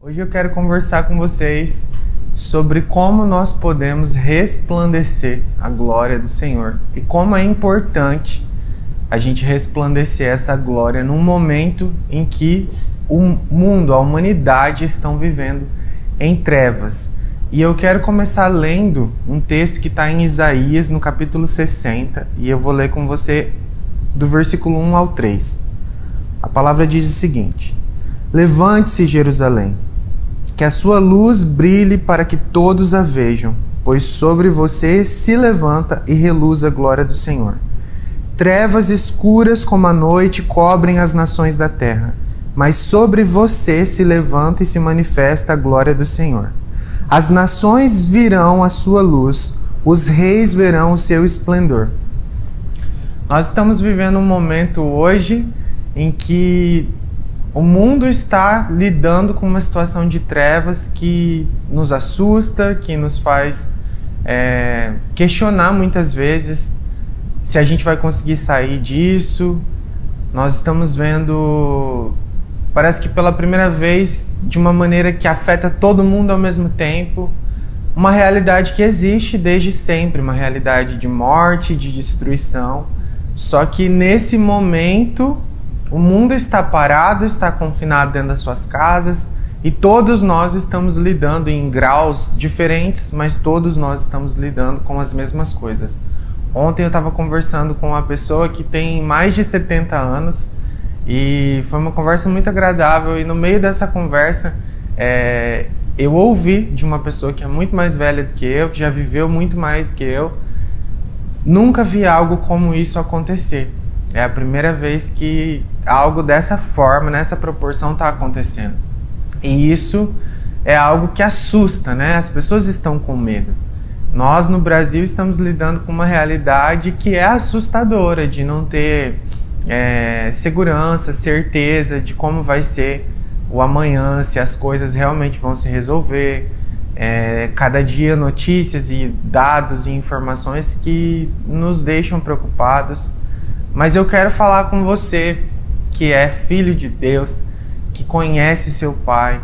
Hoje eu quero conversar com vocês sobre como nós podemos resplandecer a glória do Senhor e como é importante a gente resplandecer essa glória num momento em que o mundo, a humanidade estão vivendo em trevas. E eu quero começar lendo um texto que está em Isaías, no capítulo 60, e eu vou ler com você do versículo 1 ao 3. A palavra diz o seguinte: Levante-se, Jerusalém, que a sua luz brilhe para que todos a vejam, pois sobre você se levanta e reluz a glória do Senhor. Trevas escuras como a noite cobrem as nações da terra, mas sobre você se levanta e se manifesta a glória do Senhor. As nações virão a sua luz, os reis verão o seu esplendor. Nós estamos vivendo um momento hoje em que o mundo está lidando com uma situação de trevas que nos assusta, que nos faz questionar muitas vezes se a gente vai conseguir sair disso. Nós estamos vendo, parece que pela primeira vez, de uma maneira que afeta todo mundo ao mesmo tempo, uma realidade que existe desde sempre, uma realidade de morte, de destruição. Só que nesse momento o mundo está parado, está confinado dentro das suas casas e todos nós estamos lidando em graus diferentes, mas todos nós estamos lidando com as mesmas coisas. Ontem eu estava conversando com uma pessoa que tem mais de 70 anos e foi uma conversa muito agradável, e no meio dessa conversa eu ouvi de uma pessoa que é muito mais velha do que eu, que já viveu muito mais do que eu: nunca vi algo como isso acontecer. É a primeira vez que algo dessa forma, nessa proporção, está acontecendo. E isso é algo que assusta, né? As pessoas estão com medo. Nós, no Brasil, estamos lidando com uma realidade que é assustadora, de não ter segurança, certeza de como vai ser o amanhã, se as coisas realmente vão se resolver. Cada dia notícias e dados e informações que nos deixam preocupados. Mas eu quero falar com você que é filho de Deus, que conhece o seu Pai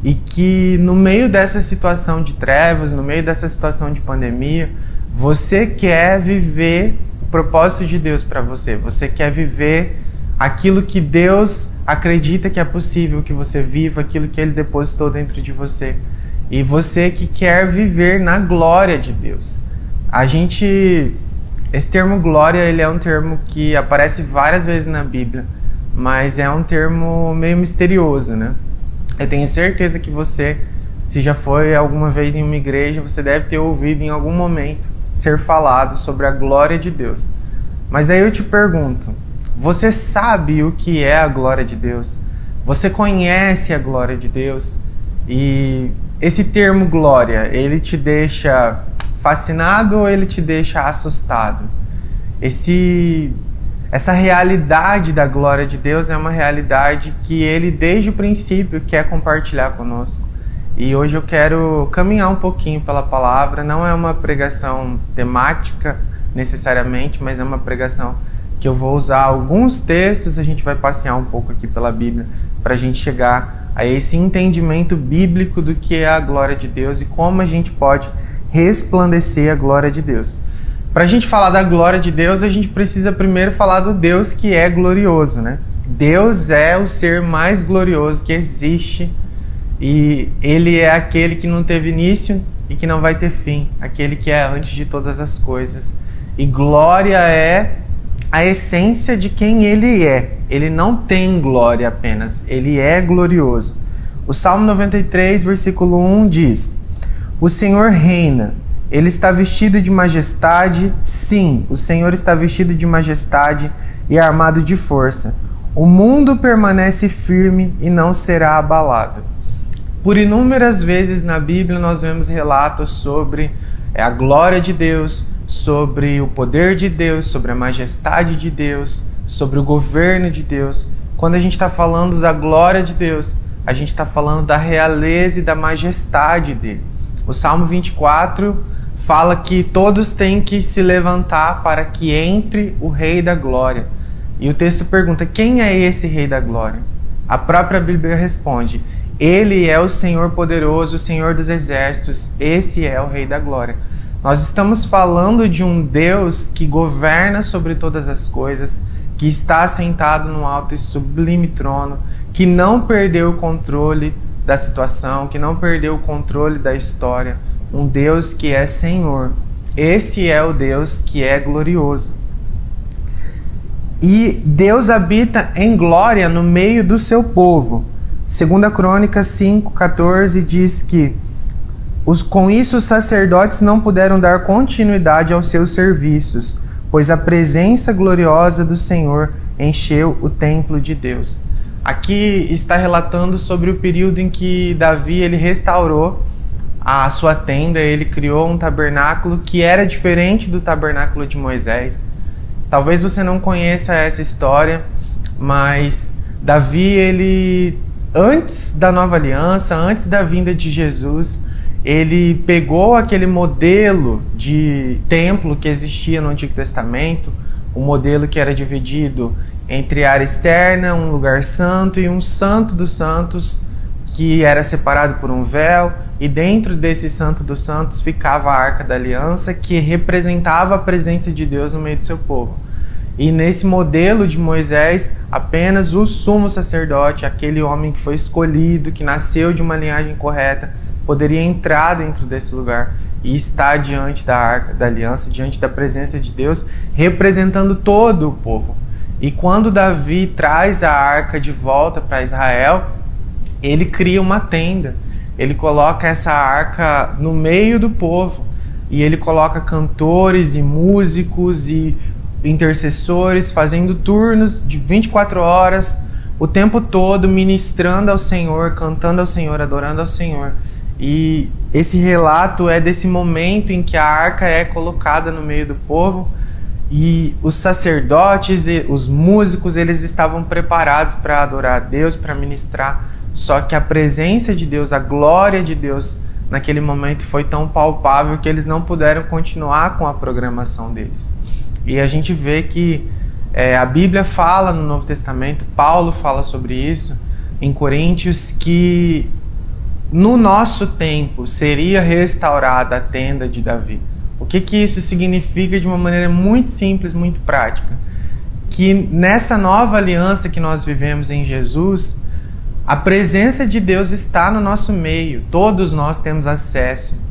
e que no meio dessa situação de trevas, no meio dessa situação de pandemia, você quer viver o propósito de Deus para você. Você quer viver aquilo que Deus acredita que é possível que você viva, aquilo que Ele depositou dentro de você. E você que quer viver na glória de Deus. Esse termo glória, ele é um termo que aparece várias vezes na Bíblia, mas é um termo meio misterioso, né? Eu tenho certeza que você, se já foi alguma vez em uma igreja, você deve ter ouvido em algum momento ser falado sobre a glória de Deus. Mas aí eu te pergunto, você sabe o que é a glória de Deus? Você conhece a glória de Deus? E esse termo glória, ele te deixa fascinado ou ele te deixa assustado? Essa realidade da glória de Deus é uma realidade que Ele, desde o princípio, quer compartilhar conosco. E hoje eu quero caminhar um pouquinho pela palavra. Não é uma pregação temática necessariamente, mas é uma pregação que eu vou usar alguns textos. A gente vai passear um pouco aqui pela Bíblia para a gente chegar a esse entendimento bíblico do que é a glória de Deus e como a gente pode resplandecer a glória de Deus. Para a gente falar da glória de Deus, a gente precisa primeiro falar do Deus que é glorioso, né? Deus é o ser mais glorioso que existe e Ele é aquele que não teve início e que não vai ter fim, aquele que é antes de todas as coisas. E glória é a essência de quem Ele é. Ele não tem glória apenas, Ele é glorioso. O Salmo 93, versículo 1 diz: O Senhor reina, Ele está vestido de majestade, sim, o Senhor está vestido de majestade e armado de força. O mundo permanece firme e não será abalado. Por inúmeras vezes na Bíblia nós vemos relatos sobre a glória de Deus, sobre o poder de Deus, sobre a majestade de Deus, sobre o governo de Deus. Quando a gente está falando da glória de Deus, a gente está falando da realeza e da majestade dele. O Salmo 24 fala que todos têm que se levantar para que entre o Rei da Glória. E o texto pergunta: quem é esse Rei da Glória? A própria Bíblia responde: Ele é o Senhor poderoso, o Senhor dos exércitos. Esse é o Rei da Glória. Nós estamos falando de um Deus que governa sobre todas as coisas, que está sentado no alto e sublime trono, que não perdeu o controle da situação, que não perdeu o controle da história. Um Deus que é Senhor. Esse é o Deus que é glorioso. E Deus habita em glória no meio do seu povo. 2 Crônicas 5:14 diz que com isso os sacerdotes não puderam dar continuidade aos seus serviços, pois a presença gloriosa do Senhor encheu o templo de Deus. Aqui está relatando sobre o período em que Davi ele restaurou a sua tenda, ele criou um tabernáculo que era diferente do tabernáculo de Moisés. Talvez você não conheça essa história, mas Davi, ele, antes da nova aliança, antes da vinda de Jesus, ele pegou aquele modelo de templo que existia no Antigo Testamento, um modelo que era dividido entre a área externa, um lugar santo e um santo dos santos, que era separado por um véu, e dentro desse santo dos santos ficava a Arca da Aliança, que representava a presença de Deus no meio do seu povo. E nesse modelo de Moisés, apenas o sumo sacerdote, aquele homem que foi escolhido, que nasceu de uma linhagem correta, poderia entrar dentro desse lugar e estar diante da Arca da Aliança, diante da presença de Deus, representando todo o povo. E quando Davi traz a Arca de volta para Israel, ele cria uma tenda. Ele coloca essa arca no meio do povo e ele coloca cantores e músicos e intercessores fazendo turnos de 24 horas, o tempo todo ministrando ao Senhor, cantando ao Senhor, adorando ao Senhor. E esse relato é desse momento em que a arca é colocada no meio do povo e os sacerdotes e os músicos, eles estavam preparados para adorar a Deus, para ministrar. Só que a presença de Deus, a glória de Deus naquele momento foi tão palpável que eles não puderam continuar com a programação deles. E a gente vê que a Bíblia fala no Novo Testamento, Paulo fala sobre isso em Coríntios, que no nosso tempo seria restaurada a tenda de Davi. O que isso significa de uma maneira muito simples, muito prática? Que nessa nova aliança que nós vivemos em Jesus, a presença de Deus está no nosso meio, todos nós temos acesso.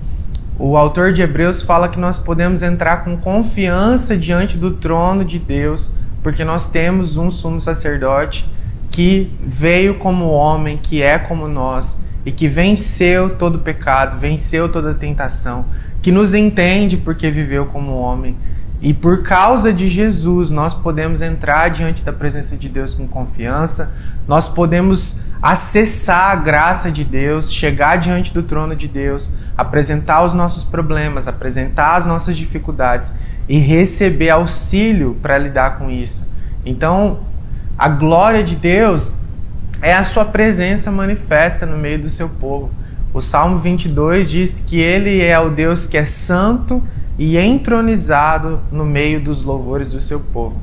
O autor de Hebreus fala que nós podemos entrar com confiança diante do trono de Deus, porque nós temos um sumo sacerdote que veio como homem, que é como nós, e que venceu todo pecado, venceu toda tentação, que nos entende porque viveu como homem. E por causa de Jesus, nós podemos entrar diante da presença de Deus com confiança, nós podemos acessar a graça de Deus, chegar diante do trono de Deus, apresentar os nossos problemas, apresentar as nossas dificuldades e receber auxílio para lidar com isso. Então, a glória de Deus é a sua presença manifesta no meio do seu povo. O Salmo 22 diz que Ele é o Deus que é santo e entronizado no meio dos louvores do seu povo.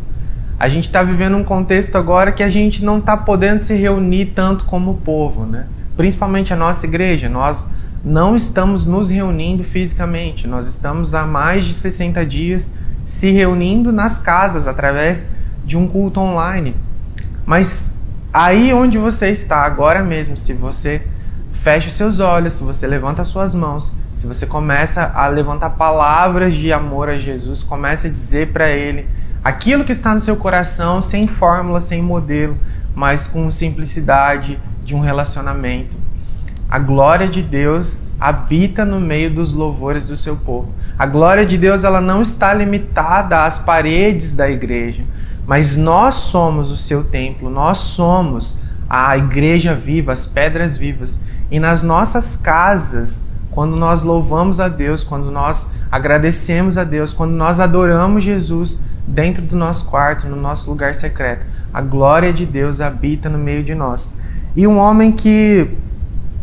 A gente está vivendo um contexto agora que a gente não está podendo se reunir tanto como povo, né? Principalmente a nossa igreja. Nós não estamos nos reunindo fisicamente. Nós estamos há mais de 60 dias se reunindo nas casas através de um culto online. Mas aí onde você está agora mesmo, se você fecha os seus olhos, se você levanta as suas mãos, se você começa a levantar palavras de amor a Jesus, começa a dizer para Ele aquilo que está no seu coração, sem fórmula, sem modelo, mas com simplicidade de um relacionamento. A glória de Deus habita no meio dos louvores do seu povo. A glória de Deus, ela não está limitada às paredes da igreja, mas nós somos o seu templo, nós somos a igreja viva, as pedras vivas. E nas nossas casas, quando nós louvamos a Deus, quando nós agradecemos a Deus, quando nós adoramos Jesus dentro do nosso quarto, no nosso lugar secreto, a glória de Deus habita no meio de nós. E um homem que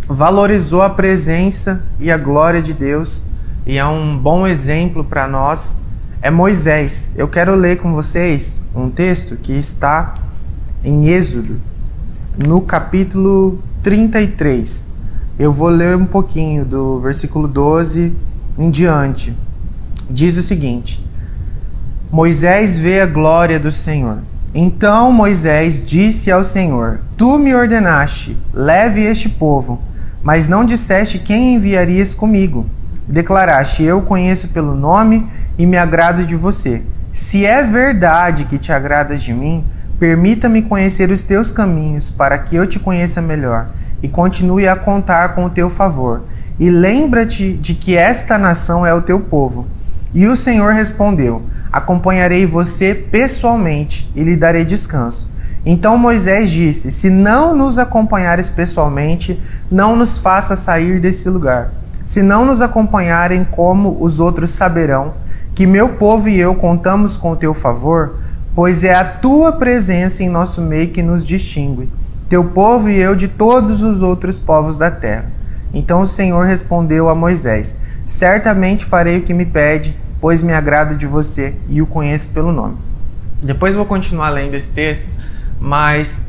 valorizou a presença e a glória de Deus, e é um bom exemplo para nós, é Moisés. Eu quero ler com vocês um texto que está em Êxodo, no capítulo 33. Eu vou ler um pouquinho do versículo 12 em diante. Diz o seguinte: Moisés vê a glória do Senhor. Então Moisés disse ao Senhor: Tu me ordenaste, leve este povo, mas não disseste quem enviarias comigo. Declaraste: Eu conheço pelo nome e me agrado de você. Se é verdade que te agradas de mim, permita-me conhecer os teus caminhos, para que eu te conheça melhor e continue a contar com o teu favor. E lembra-te de que esta nação é o teu povo. E o Senhor respondeu: Acompanharei você pessoalmente e lhe darei descanso. Então Moisés disse: Se não nos acompanhares pessoalmente, não nos faça sair desse lugar. Se não nos acompanharem, como os outros saberão que meu povo e eu contamos com o teu favor? Pois é a tua presença em nosso meio que nos distingue, teu povo e eu de todos os outros povos da terra. Então o Senhor respondeu a Moisés: Certamente farei o que me pede, pois me agrado de você e o conheço pelo nome. Depois vou continuar lendo esse texto, mas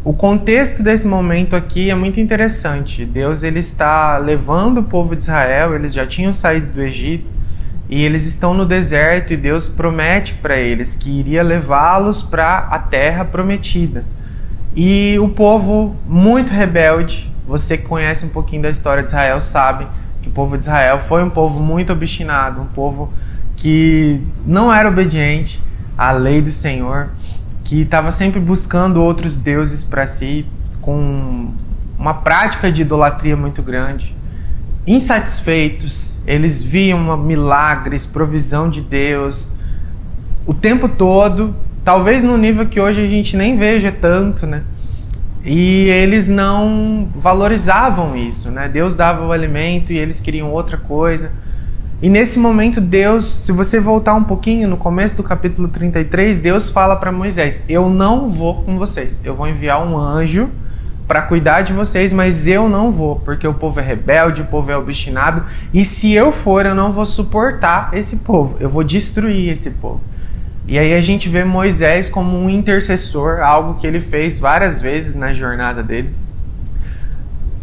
o contexto desse momento aqui é muito interessante. Deus ele está levando o povo de Israel, eles já tinham saído do Egito e eles estão no deserto, e Deus promete para eles que iria levá-los para a terra prometida. E o povo muito rebelde, você que conhece um pouquinho da história de Israel sabe que o povo de Israel foi um povo muito obstinado, um povo que não era obediente à lei do Senhor, que estava sempre buscando outros deuses para si, com uma prática de idolatria muito grande. Insatisfeitos, eles viam milagres, provisão de Deus o tempo todo, talvez no nível que hoje a gente nem veja tanto, né? E eles não valorizavam isso, né? Deus dava o alimento e eles queriam outra coisa. E nesse momento Deus, se você voltar um pouquinho no começo do capítulo 33, Deus fala para Moisés: Eu não vou com vocês, eu vou enviar um anjo para cuidar de vocês, mas eu não vou, porque o povo é rebelde, o povo é obstinado, e se eu for, eu não vou suportar esse povo, eu vou destruir esse povo. E aí a gente vê Moisés como um intercessor, algo que ele fez várias vezes na jornada dele,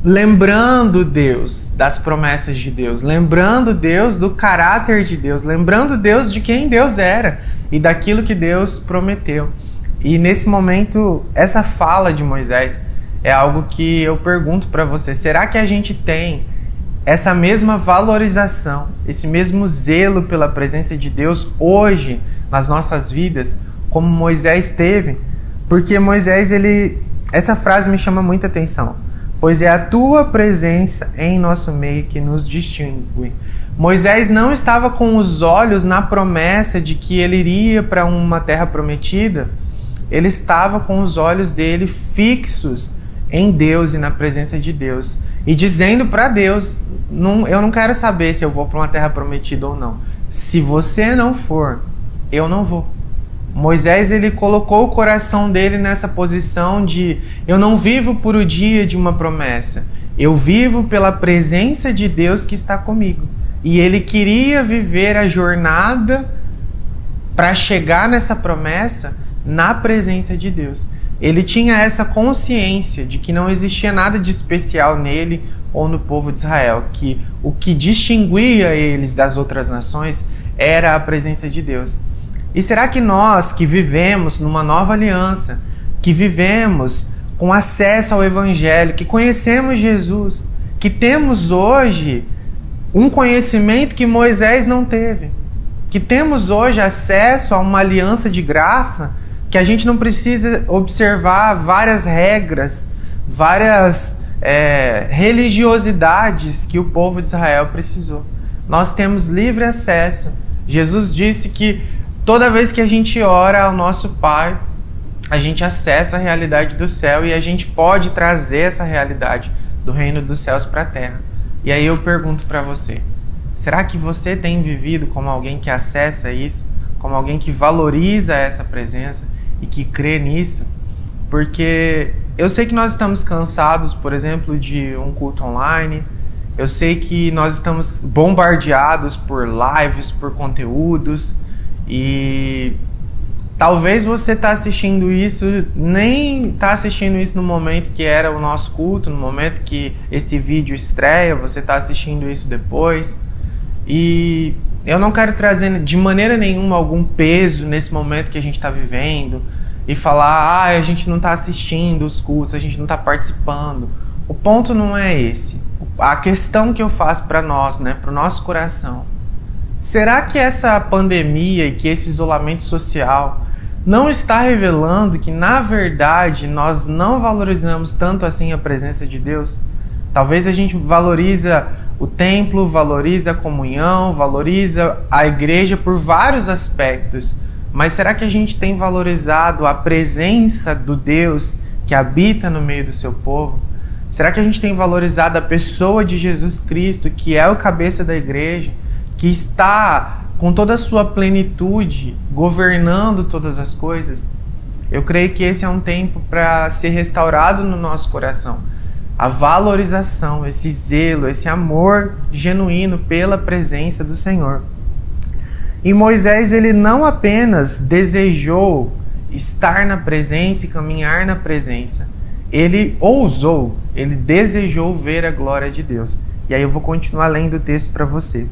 lembrando Deus das promessas de Deus, lembrando Deus do caráter de Deus, lembrando Deus de quem Deus era e daquilo que Deus prometeu. E nesse momento, essa fala de Moisés é algo que eu pergunto para você: será que a gente tem essa mesma valorização, esse mesmo zelo pela presença de Deus hoje nas nossas vidas, como Moisés teve? Porque Moisés, essa frase me chama muita atenção. Pois é a tua presença em nosso meio que nos distingue. Moisés não estava com os olhos na promessa de que ele iria para uma terra prometida, ele estava com os olhos dele fixos em Deus e na presença de Deus, e dizendo para Deus: eu não quero saber se eu vou para uma terra prometida ou não. Se você não for, eu não vou. Moisés, ele colocou o coração dele nessa posição de: eu não vivo por o dia de uma promessa, eu vivo pela presença de Deus que está comigo. E ele queria viver a jornada para chegar nessa promessa na presença de Deus. Ele tinha essa consciência de que não existia nada de especial nele ou no povo de Israel, que o que distinguia eles das outras nações era a presença de Deus. E será que nós que vivemos numa nova aliança, que vivemos com acesso ao Evangelho, que conhecemos Jesus, que temos hoje um conhecimento que Moisés não teve, que temos hoje acesso a uma aliança de graça, que a gente não precisa observar várias regras, várias religiosidades que o povo de Israel precisou. Nós temos livre acesso. Jesus disse que toda vez que a gente ora ao nosso Pai, a gente acessa a realidade do céu e a gente pode trazer essa realidade do reino dos céus para a terra. E aí eu pergunto para você: será que você tem vivido como alguém que acessa isso, como alguém que valoriza essa presença e que crê nisso? Porque eu sei que nós estamos cansados, por exemplo, de um culto online. Eu sei que nós estamos bombardeados por lives, por conteúdos, e Talvez você nem está assistindo isso no momento que era o nosso culto, no momento que esse vídeo estreia, você está assistindo isso depois. E eu não quero trazer de maneira nenhuma algum peso nesse momento que a gente está vivendo e falar, a gente não está assistindo os cultos, a gente não está participando. O ponto não é esse. A questão que eu faço para nós, para o nosso coração, será que essa pandemia e que esse isolamento social não está revelando que, na verdade, nós não valorizamos tanto assim a presença de Deus? Talvez a gente valoriza o templo, valoriza a comunhão, valoriza a igreja por vários aspectos, mas será que a gente tem valorizado a presença do Deus que habita no meio do seu povo? Será que a gente tem valorizado a pessoa de Jesus Cristo, que é o cabeça da igreja, que está com toda a sua plenitude, governando todas as coisas? Eu creio que esse é um tempo para ser restaurado no nosso coração. A valorização, esse zelo, esse amor genuíno pela presença do Senhor. E Moisés, ele não apenas desejou estar na presença e caminhar na presença. Ele ousou, ele desejou ver a glória de Deus. E aí eu vou continuar lendo o texto para você.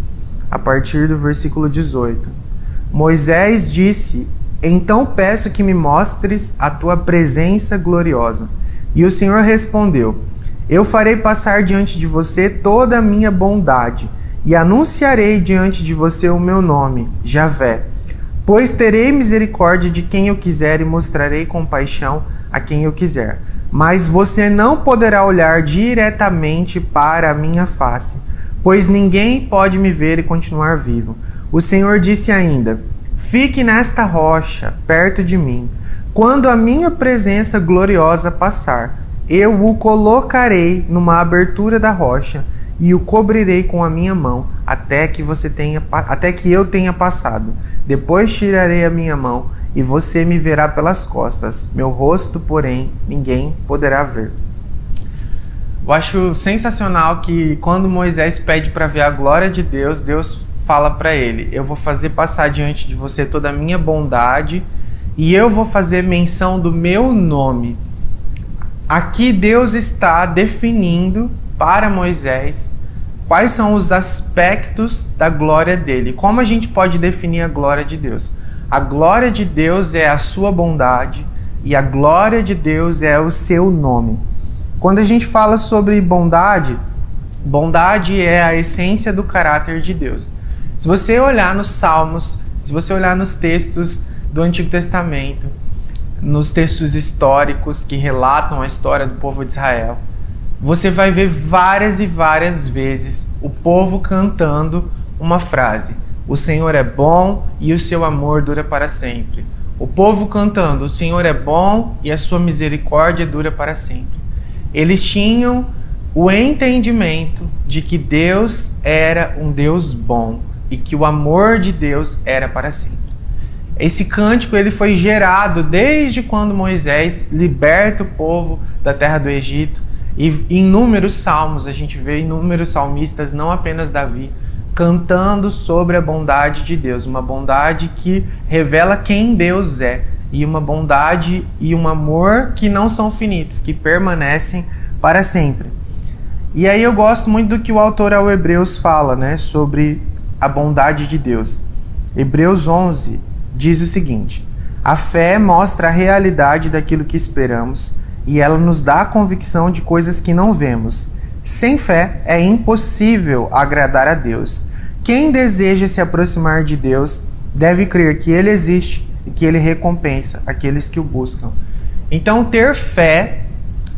A partir do versículo 18. Moisés disse: então peço que me mostres a tua presença gloriosa. E o Senhor respondeu: eu farei passar diante de você toda a minha bondade, e anunciarei diante de você o meu nome, Javé. Pois terei misericórdia de quem eu quiser e mostrarei compaixão a quem eu quiser. Mas você não poderá olhar diretamente para a minha face, pois ninguém pode me ver e continuar vivo. O Senhor disse ainda: fique nesta rocha, perto de mim. Quando a minha presença gloriosa passar, eu o colocarei numa abertura da rocha e o cobrirei com a minha mão até que eu tenha passado. Depois tirarei a minha mão e você me verá pelas costas. Meu rosto, porém, ninguém poderá ver. Eu acho sensacional que quando Moisés pede para ver a glória de Deus, Deus fala para ele: eu vou fazer passar diante de você toda a minha bondade e eu vou fazer menção do meu nome. Aqui Deus está definindo para Moisés quais são os aspectos da glória dele. Como a gente pode definir a glória de Deus? A glória de Deus é a sua bondade e a glória de Deus é o seu nome. Quando a gente fala sobre bondade, bondade é a essência do caráter de Deus. Se você olhar nos Salmos, se você olhar nos textos do Antigo Testamento, nos textos históricos que relatam a história do povo de Israel, você vai ver várias e várias vezes o povo cantando uma frase: o Senhor é bom e o seu amor dura para sempre. O povo cantando: o Senhor é bom e a sua misericórdia dura para sempre. Eles tinham o entendimento de que Deus era um Deus bom e que o amor de Deus era para sempre. Esse cântico ele foi gerado desde quando Moisés liberta o povo da terra do Egito. E em inúmeros salmos, a gente vê inúmeros salmistas, não apenas Davi, cantando sobre a bondade de Deus. Uma bondade que revela quem Deus é. E uma bondade e um amor que não são finitos, que permanecem para sempre. E aí eu gosto muito do que o autor ao Hebreus fala, sobre a bondade de Deus. Hebreus 11 diz o seguinte: a fé mostra a realidade daquilo que esperamos e ela nos dá a convicção de coisas que não vemos. Sem fé é impossível agradar a Deus. Quem deseja se aproximar de Deus deve crer que Ele existe e que Ele recompensa aqueles que o buscam. Então, ter fé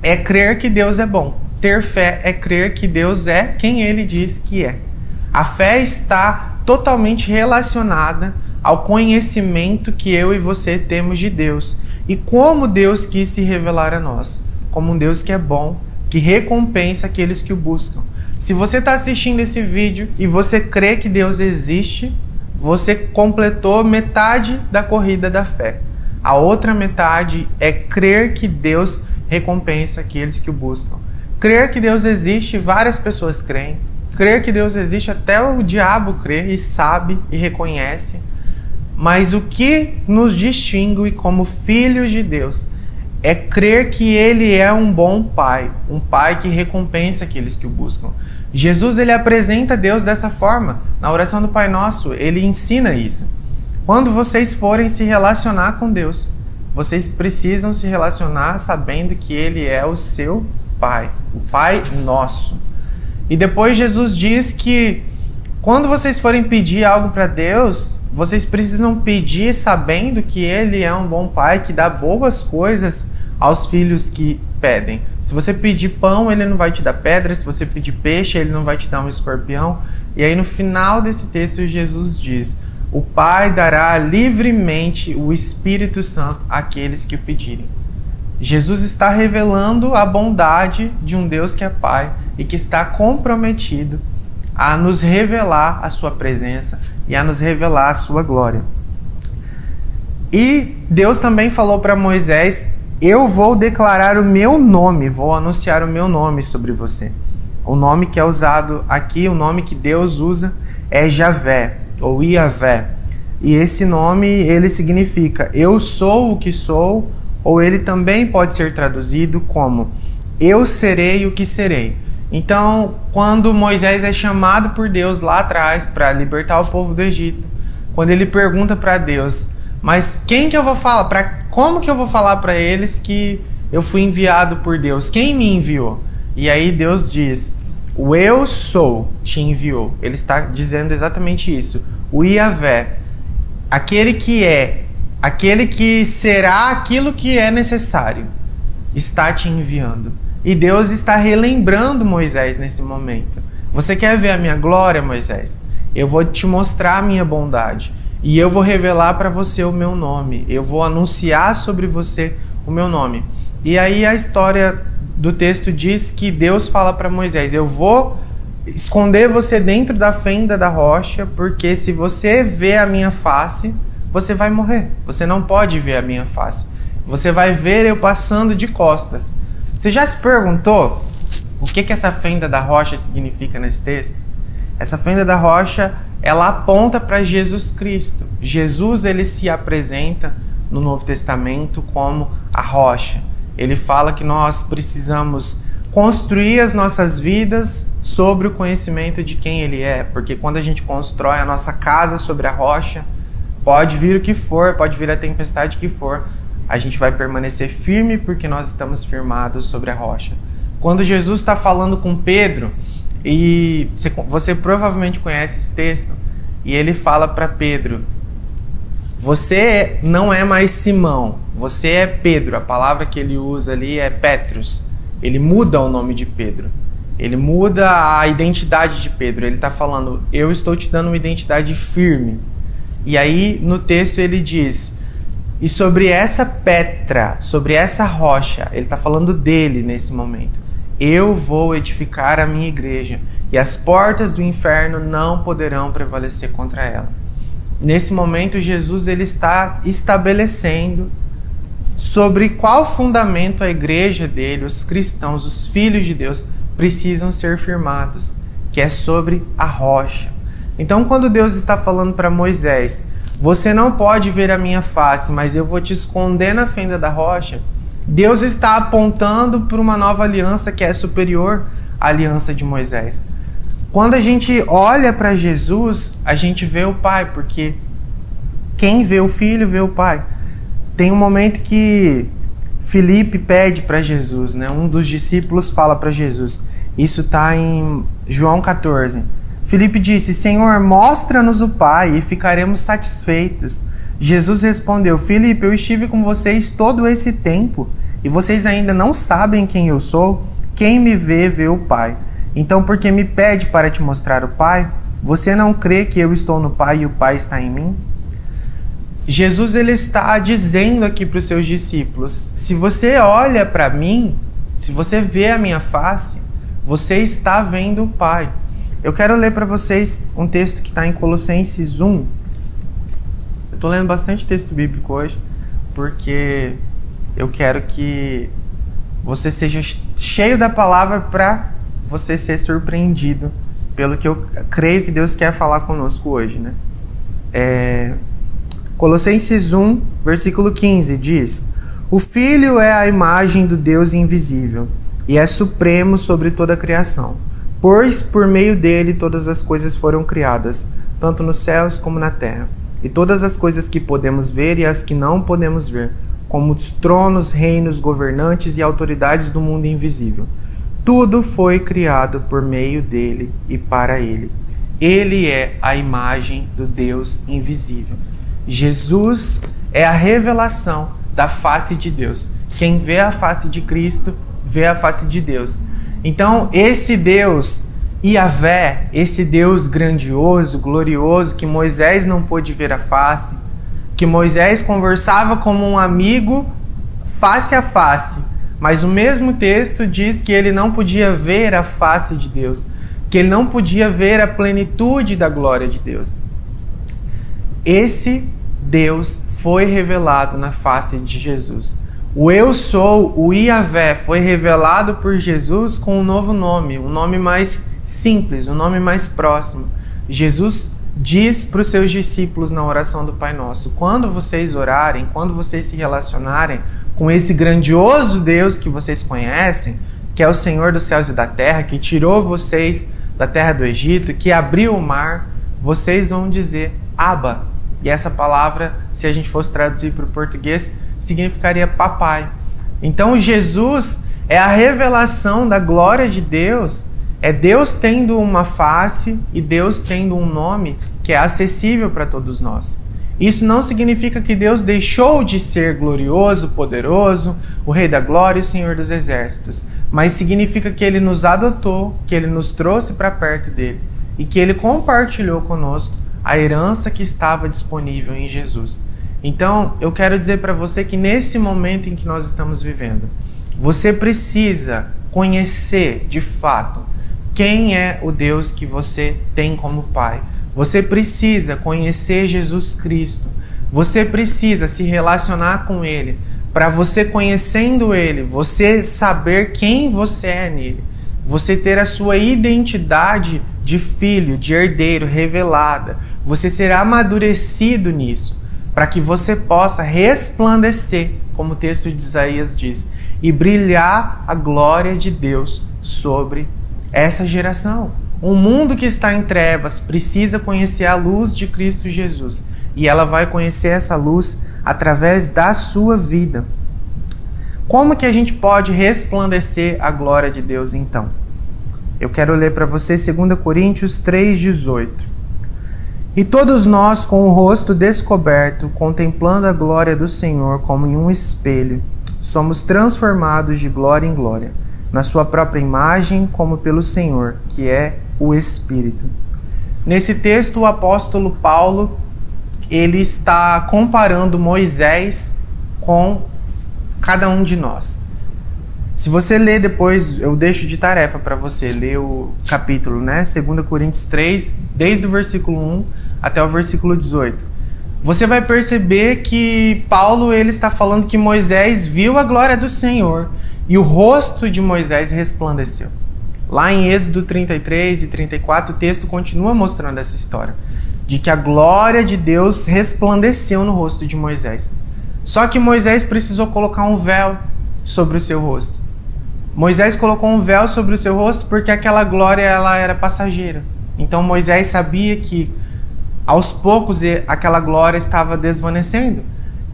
é crer que Deus é bom. Ter fé é crer que Deus é quem Ele diz que é. A fé está totalmente relacionada ao conhecimento que eu e você temos de Deus e como Deus quis se revelar a nós, como um Deus que é bom, que recompensa aqueles que o buscam. Se você está assistindo esse vídeo e você crê que Deus existe, você completou metade da corrida da fé. A outra metade é crer que Deus recompensa aqueles que o buscam. Crer que Deus existe, várias pessoas creem. Crer que Deus existe, até o diabo crê e sabe e reconhece. Mas o que nos distingue como filhos de Deus é crer que Ele é um bom Pai, um Pai que recompensa aqueles que o buscam. Jesus, ele apresenta Deus dessa forma. Na oração do Pai Nosso, ele ensina isso. Quando vocês forem se relacionar com Deus, vocês precisam se relacionar sabendo que Ele é o seu Pai, o Pai Nosso. E depois Jesus diz que quando vocês forem pedir algo para Deus, vocês precisam pedir sabendo que Ele é um bom Pai, que dá boas coisas aos filhos que pedem. Se você pedir pão, Ele não vai te dar pedra. Se você pedir peixe, Ele não vai te dar um escorpião. E aí no final desse texto, Jesus diz: o Pai dará livremente o Espírito Santo àqueles que o pedirem. Jesus está revelando a bondade de um Deus que é Pai e que está comprometido a nos revelar a sua presença e a nos revelar a sua glória. E Deus também falou para Moisés: eu vou declarar o meu nome, vou anunciar o meu nome sobre você. O nome que é usado aqui, o nome que Deus usa é Javé, ou Iavé. E esse nome, ele significa eu sou o que sou, ou ele também pode ser traduzido como eu serei o que serei. Então, quando Moisés é chamado por Deus lá atrás para libertar o povo do Egito, quando ele pergunta para Deus: mas quem que eu vou falar? Como que eu vou falar para eles que eu fui enviado por Deus? Quem me enviou? E aí Deus diz: o eu sou te enviou. Ele está dizendo exatamente isso. O Iavé, aquele que será aquilo que é necessário, está te enviando. E Deus está relembrando Moisés nesse momento. Você quer ver a minha glória, Moisés? Eu vou te mostrar a minha bondade. E eu vou revelar para você o meu nome. Eu vou anunciar sobre você o meu nome. E aí a história do texto diz que Deus fala para Moisés: eu vou esconder você dentro da fenda da rocha, porque se você ver a minha face, você vai morrer. Você não pode ver a minha face. Você vai ver eu passando de costas. Você já se perguntou o que essa fenda da rocha significa nesse texto? Essa fenda da rocha, ela aponta para Jesus Cristo. Jesus, ele se apresenta no Novo Testamento como a rocha. Ele fala que nós precisamos construir as nossas vidas sobre o conhecimento de quem Ele é, porque quando a gente constrói a nossa casa sobre a rocha, pode vir o que for, pode vir a tempestade que for, a gente vai permanecer firme porque nós estamos firmados sobre a rocha. Quando Jesus está falando com Pedro, e você provavelmente conhece esse texto, e ele fala para Pedro: você não é mais Simão, você é Pedro. A palavra que ele usa ali é Petrus. Ele muda o nome de Pedro. Ele muda a identidade de Pedro. Ele está falando: eu estou te dando uma identidade firme. E aí no texto ele diz: e sobre essa pedra, sobre essa rocha, ele está falando dele nesse momento, eu vou edificar a minha igreja, e as portas do inferno não poderão prevalecer contra ela. Nesse momento, Jesus ele está estabelecendo sobre qual fundamento a igreja dele, os cristãos, os filhos de Deus, precisam ser firmados, que é sobre a rocha. Então, quando Deus está falando para Moisés: você não pode ver a minha face, mas eu vou te esconder na fenda da rocha, Deus está apontando para uma nova aliança que é superior à aliança de Moisés. Quando a gente olha para Jesus, a gente vê o Pai, porque quem vê o Filho vê o Pai. Tem um momento que Filipe pede para Jesus, né? Um dos discípulos fala para Jesus. Isso está em João 14. Filipe disse: Senhor, mostra-nos o Pai e ficaremos satisfeitos. Jesus respondeu: Filipe, eu estive com vocês todo esse tempo e vocês ainda não sabem quem eu sou? Quem me vê, vê o Pai. Então, porque me pede para te mostrar o Pai, você não crê que eu estou no Pai e o Pai está em mim? Jesus ele está dizendo aqui para os seus discípulos: se você olha para mim, se você vê a minha face, você está vendo o Pai. Eu quero ler para vocês um texto que está em Colossenses 1. Eu estou lendo bastante texto bíblico hoje, porque eu quero que você seja cheio da palavra para você ser surpreendido pelo que eu creio que Deus quer falar conosco hoje, né? Colossenses 1, versículo 15 diz: O Filho é a imagem do Deus invisível e é supremo sobre toda a criação, pois por meio dele todas as coisas foram criadas, tanto nos céus como na terra, e todas as coisas que podemos ver e as que não podemos ver, como os tronos, reinos, governantes e autoridades do mundo invisível. Tudo foi criado por meio dele e para ele. Ele é a imagem do Deus invisível. Jesus é a revelação da face de Deus. Quem vê a face de Cristo, vê a face de Deus. Então, esse Deus, Yahvé, esse Deus grandioso, glorioso, que Moisés não pôde ver a face, que Moisés conversava como um amigo face a face, mas o mesmo texto diz que ele não podia ver a face de Deus, que ele não podia ver a plenitude da glória de Deus. Esse Deus foi revelado na face de Jesus. O Eu Sou, o Yahvé, foi revelado por Jesus com um novo nome, um nome mais simples, um nome mais próximo. Jesus diz para os seus discípulos na oração do Pai Nosso: quando vocês orarem, quando vocês se relacionarem com esse grandioso Deus que vocês conhecem, que é o Senhor dos céus e da terra, que tirou vocês da terra do Egito, que abriu o mar, vocês vão dizer Abba. E essa palavra, se a gente fosse traduzir para o português, significaria papai. Então Jesus é a revelação da glória de Deus, é Deus tendo uma face e Deus tendo um nome que é acessível para todos nós. Isso não significa que Deus deixou de ser glorioso, poderoso, o Rei da Glória e o Senhor dos Exércitos, mas significa que Ele nos adotou, que Ele nos trouxe para perto dele e que Ele compartilhou conosco a herança que estava disponível em Jesus. Então, eu quero dizer para você que nesse momento em que nós estamos vivendo, você precisa conhecer de fato quem é o Deus que você tem como Pai. Você precisa conhecer Jesus Cristo. Você precisa se relacionar com Ele, para você, conhecendo Ele, você saber quem você é nele. Você ter a sua identidade de filho, de herdeiro revelada. Você será amadurecido nisso, para que você possa resplandecer, como o texto de Isaías diz, e brilhar a glória de Deus sobre essa geração. Um mundo que está em trevas precisa conhecer a luz de Cristo Jesus, e ela vai conhecer essa luz através da sua vida. Como que a gente pode resplandecer a glória de Deus então? Eu quero ler para você 2 Coríntios 3,18. E todos nós, com o rosto descoberto, contemplando a glória do Senhor como em um espelho, somos transformados de glória em glória, na sua própria imagem, como pelo Senhor, que é o Espírito. Nesse texto, o apóstolo Paulo, ele está comparando Moisés com cada um de nós. Se você ler depois, eu deixo de tarefa para você ler o capítulo, né? 2 Coríntios 3, desde o versículo 1 até o versículo 18. Você vai perceber que Paulo ele está falando que Moisés viu a glória do Senhor e o rosto de Moisés resplandeceu. Lá em Êxodo 33 e 34, o texto continua mostrando essa história, de que a glória de Deus resplandeceu no rosto de Moisés. Só que Moisés precisou colocar um véu sobre o seu rosto. Moisés colocou um véu sobre o seu rosto porque aquela glória ela era passageira. Então Moisés sabia que aos poucos aquela glória estava desvanecendo.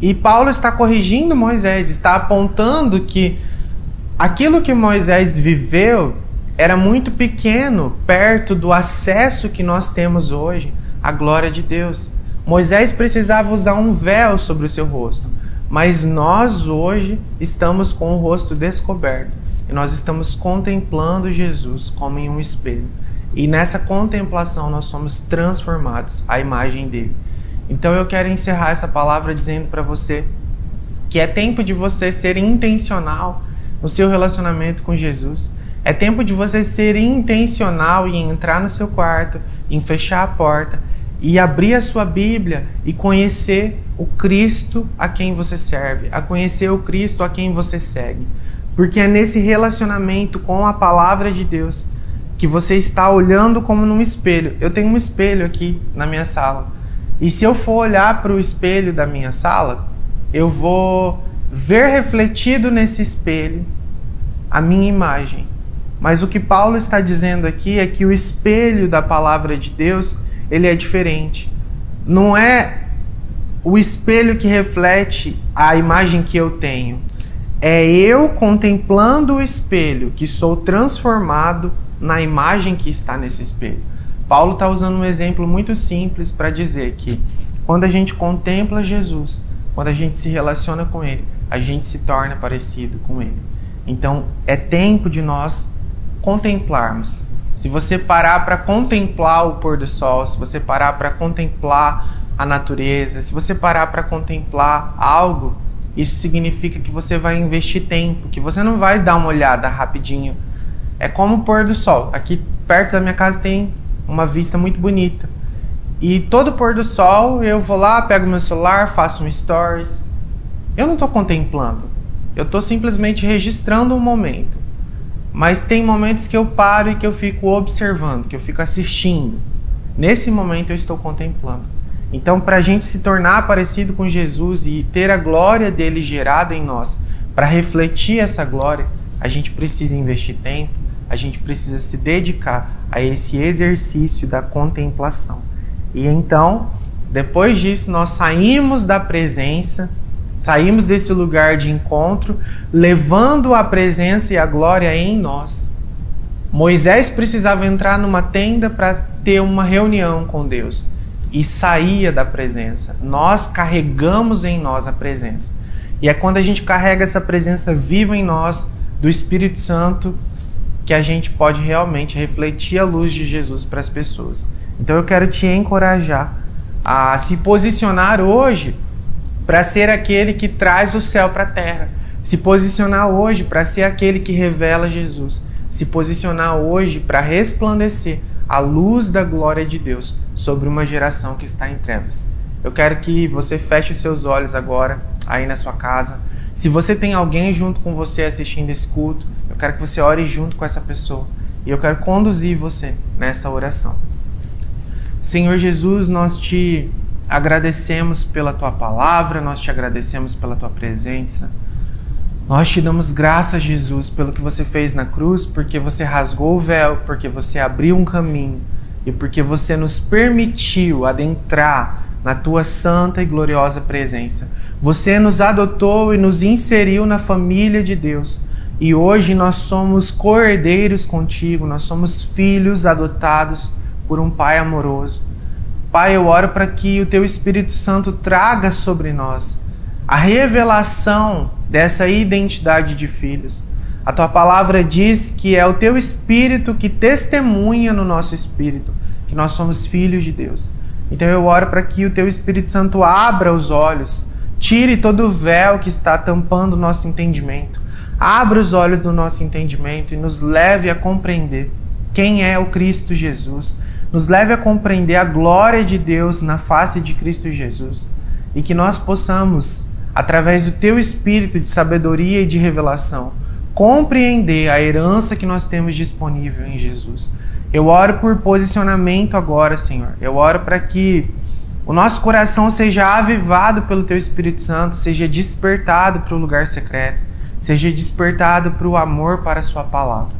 E Paulo está corrigindo Moisés, está apontando que aquilo que Moisés viveu era muito pequeno perto do acesso que nós temos hoje à glória de Deus. Moisés precisava usar um véu sobre o seu rosto, mas nós hoje estamos com o rosto descoberto. E nós estamos contemplando Jesus como em um espelho. E nessa contemplação nós somos transformados à imagem dele. Então eu quero encerrar essa palavra dizendo para você que é tempo de você ser intencional no seu relacionamento com Jesus. É tempo de você ser intencional em entrar no seu quarto, em fechar a porta e abrir a sua Bíblia e conhecer o Cristo a quem você serve, a conhecer o Cristo a quem você segue. Porque é nesse relacionamento com a palavra de Deus que você está olhando como num espelho. Eu tenho um espelho aqui na minha sala. E se eu for olhar para o espelho da minha sala, eu vou ver refletido nesse espelho a minha imagem. Mas o que Paulo está dizendo aqui é que o espelho da palavra de Deus, ele é diferente. Não é o espelho que reflete a imagem que eu tenho. É eu contemplando o espelho que sou transformado na imagem que está nesse espelho. Paulo está usando um exemplo muito simples para dizer que quando a gente contempla Jesus, quando a gente se relaciona com Ele, a gente se torna parecido com Ele. Então, é tempo de nós contemplarmos. Se você parar para contemplar o pôr do sol, se você parar para contemplar a natureza, se você parar para contemplar algo, isso significa que você vai investir tempo, que você não vai dar uma olhada rapidinho. É como o pôr do sol. Aqui perto da minha casa tem uma vista muito bonita. E todo pôr do sol eu vou lá, pego meu celular, faço um stories. Eu não estou contemplando. Eu estou simplesmente registrando um momento. Mas tem momentos que eu paro e que eu fico observando, que eu fico assistindo. Nesse momento eu estou contemplando. Então, para a gente se tornar parecido com Jesus e ter a glória dele gerada em nós, para refletir essa glória, a gente precisa investir tempo, a gente precisa se dedicar a esse exercício da contemplação. E então, depois disso, nós saímos da presença, saímos desse lugar de encontro, levando a presença e a glória em nós. Moisés precisava entrar numa tenda para ter uma reunião com Deus e saía da presença. Nós carregamos em nós a presença. E é quando a gente carrega essa presença viva em nós, do Espírito Santo, que a gente pode realmente refletir a luz de Jesus para as pessoas. Então eu quero te encorajar a se posicionar hoje para ser aquele que traz o céu para a terra. Se posicionar hoje para ser aquele que revela Jesus. Se posicionar hoje para resplandecer a luz da glória de Deus sobre uma geração que está em trevas. Eu quero que você feche os seus olhos agora, aí na sua casa. Se você tem alguém junto com você assistindo esse culto, eu quero que você ore junto com essa pessoa. E eu quero conduzir você nessa oração. Senhor Jesus, nós te agradecemos pela Tua palavra, nós te agradecemos pela Tua presença. Nós te damos graças, Jesus, pelo que você fez na cruz, porque você rasgou o véu, porque você abriu um caminho e porque você nos permitiu adentrar na Tua santa e gloriosa presença. Você nos adotou e nos inseriu na família de Deus. E hoje nós somos co-herdeiros contigo, nós somos filhos adotados por um Pai amoroso. Pai, eu oro para que o Teu Espírito Santo traga sobre nós a revelação dessa identidade de filhos. A Tua palavra diz que é o Teu Espírito que testemunha no nosso espírito que nós somos filhos de Deus. Então eu oro para que o Teu Espírito Santo abra os olhos, tire todo o véu que está tampando o nosso entendimento, abra os olhos do nosso entendimento e nos leve a compreender quem é o Cristo Jesus, nos leve a compreender a glória de Deus na face de Cristo Jesus e que nós possamos, através do Teu Espírito de sabedoria e de revelação, compreender a herança que nós temos disponível em Jesus. Eu oro por posicionamento agora, Senhor. Eu oro para que o nosso coração seja avivado pelo Teu Espírito Santo, seja despertado para o lugar secreto, seja despertado para o amor para a Sua palavra.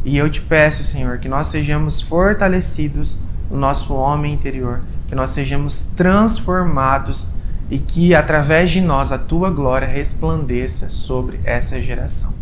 E eu te peço, Senhor, que nós sejamos fortalecidos no nosso homem interior, que nós sejamos transformados e que através de nós a Tua glória resplandeça sobre essa geração.